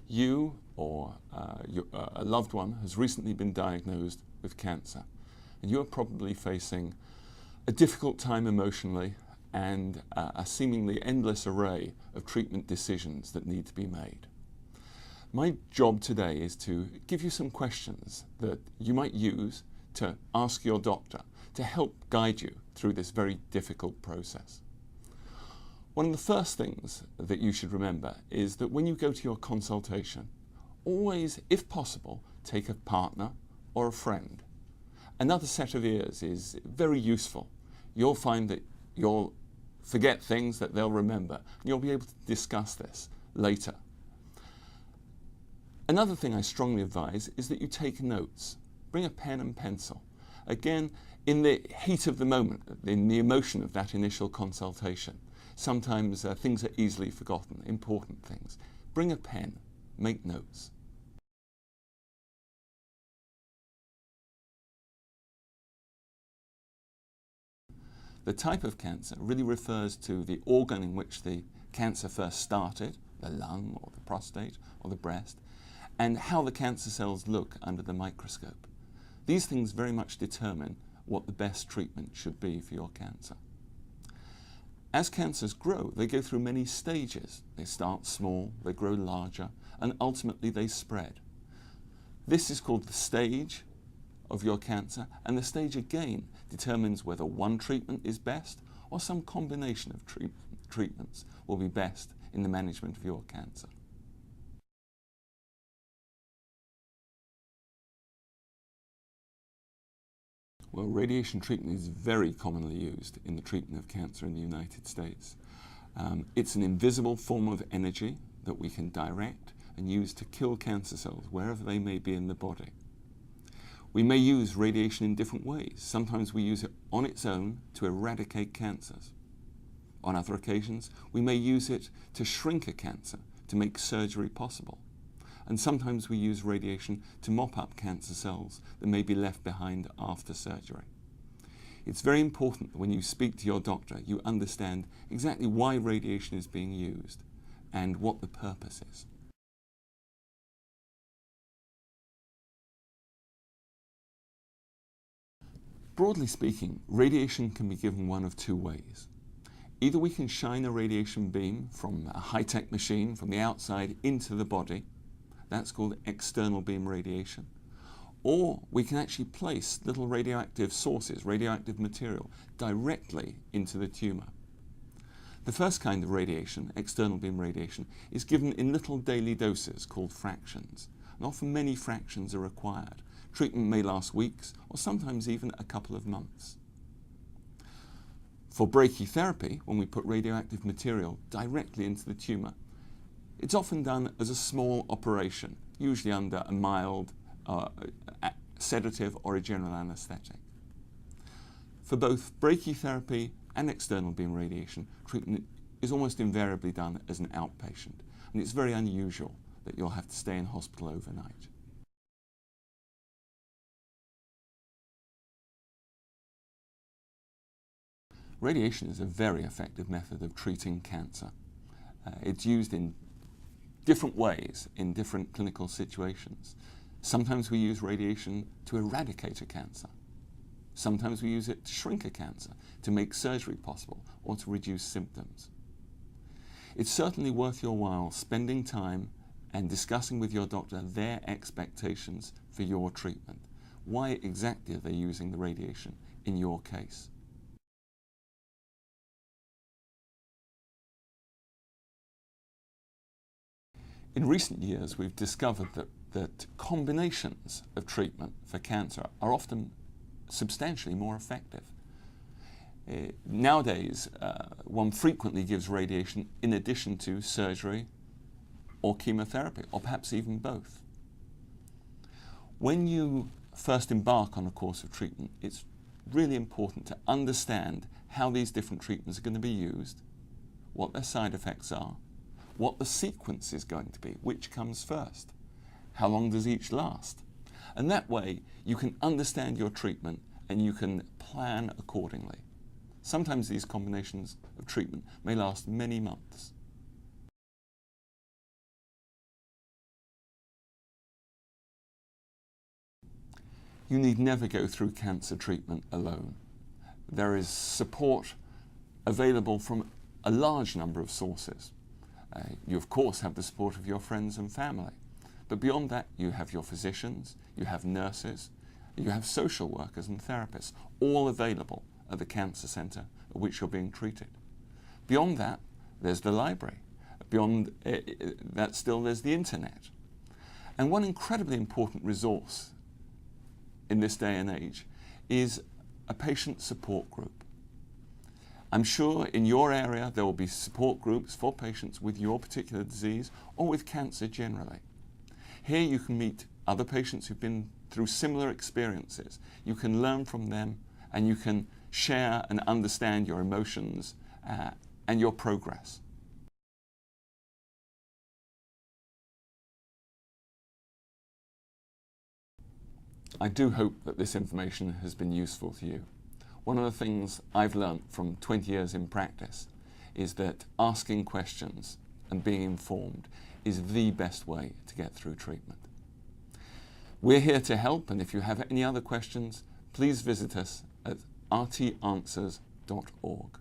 You or a loved one has recently been diagnosed with cancer, and you are probably facing a difficult time emotionally and a seemingly endless array of treatment decisions that need to be made. My job today is to give you some questions that you might use to ask your doctor to help guide you through this very difficult process. One of the first things that you should remember is that when you go to your consultation, always, if possible, take a partner or a friend. Another set of ears is very useful. You'll find that you'll forget things that they'll remember, and you'll be able to discuss this later. Another thing I strongly advise is that you take notes. Bring a pen and pencil. Again, in the heat of the moment, in the emotion of that initial consultation, sometimes things are easily forgotten, important things. Bring a pen, make notes. The type of cancer really refers to the organ in which the cancer first started, the lung or the prostate or the breast, and how the cancer cells look under the microscope. These things very much determine what the best treatment should be for your cancer. As cancers grow, they go through many stages. They start small, they grow larger, and ultimately they spread. This is called the stage of your cancer, and the stage again determines whether one treatment is best or some combination of treatments will be best in the management of your cancer. Well, radiation treatment is very commonly used in the treatment of cancer in the United States. It's an invisible form of energy that we can direct and use to kill cancer cells wherever they may be in the body. We may use radiation in different ways. Sometimes we use it on its own to eradicate cancers. On other occasions, we may use it to shrink a cancer, to make surgery possible. And sometimes we use radiation to mop up cancer cells that may be left behind after surgery. It's very important that when you speak to your doctor, you understand exactly why radiation is being used and what the purpose is. Broadly speaking, radiation can be given one of two ways. Either we can shine a radiation beam from a high-tech machine from the outside into the body. That's called external beam radiation. Or we can actually place little radioactive sources, radioactive material, directly into the tumor. The first kind of radiation, external beam radiation, is given in little daily doses called fractions. And often many fractions are required. Treatment may last weeks or sometimes even a couple of months. For brachytherapy, when we put radioactive material directly into the tumor, it's often done as a small operation, usually under a mild sedative or a general anesthetic. For both brachytherapy and external beam radiation, treatment is almost invariably done as an outpatient, and it's very unusual that you'll have to stay in hospital overnight. Radiation is a very effective method of treating cancer. It's used in different ways in different clinical situations. Sometimes we use radiation to eradicate a cancer. Sometimes we use it to shrink a cancer, to make surgery possible, or to reduce symptoms. It's certainly worth your while spending time and discussing with your doctor their expectations for your treatment. Why exactly are they using the radiation in your case? In recent years, we've discovered that combinations of treatment for cancer are often substantially more effective. Nowadays, one frequently gives radiation in addition to surgery or chemotherapy, or perhaps even both. When you first embark on a course of treatment, it's really important to understand how these different treatments are going to be used, what their side effects are, what the sequence is going to be, which comes first, how long does each last. And that way you can understand your treatment and you can plan accordingly. Sometimes these combinations of treatment may last many months. You need never go through cancer treatment alone. There is support available from a large number of sources. You of course have the support of your friends and family, but beyond that you have your physicians, you have nurses, you have social workers and therapists, all available at the cancer centre at which you're being treated. Beyond that, there's the library. Beyond that still, there's the internet. And one incredibly important resource in this day and age is a patient support group. I'm sure in your area there will be support groups for patients with your particular disease or with cancer generally. Here you can meet other patients who've been through similar experiences. You can learn from them and you can share and understand your emotions and your progress. I do hope that this information has been useful to you. One of the things I've learned from 20 years in practice is that asking questions and being informed is the best way to get through treatment. We're here to help, and if you have any other questions, please visit us at rtanswers.org.